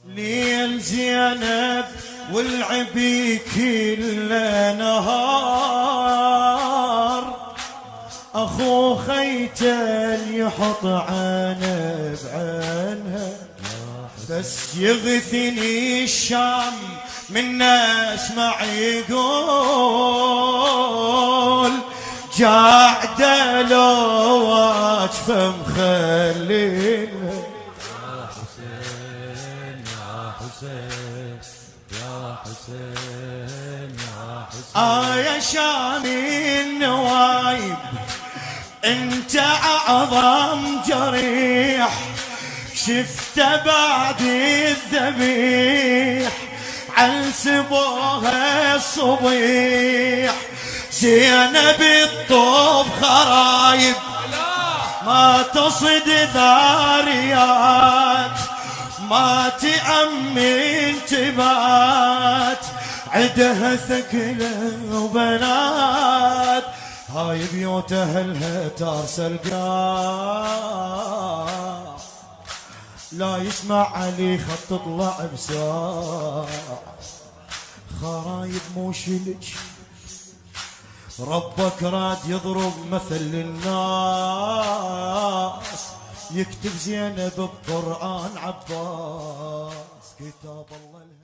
ليل زينب والعبي كل نهار، اخو خيتل يحط عينه بعينها، بس يغثني الشام من اسمع يقول قاعده لو واقفه مخلينها. يا شامي النوايب انت اعظم جريح، شفته بعد الذبيح علسبوها الصبيح. زينب الطوب خرايب ما تصد ذاريات، ما تأمن تبات عدها ثقله وبنات. هاي بيوت اهلها ترسل قاع، لا يسمع علي خط تطلع بساع. خرايب مو شلج ربك راد يضرب مثل الناس، يكتب زينب بقرآن عباس كتاب الله.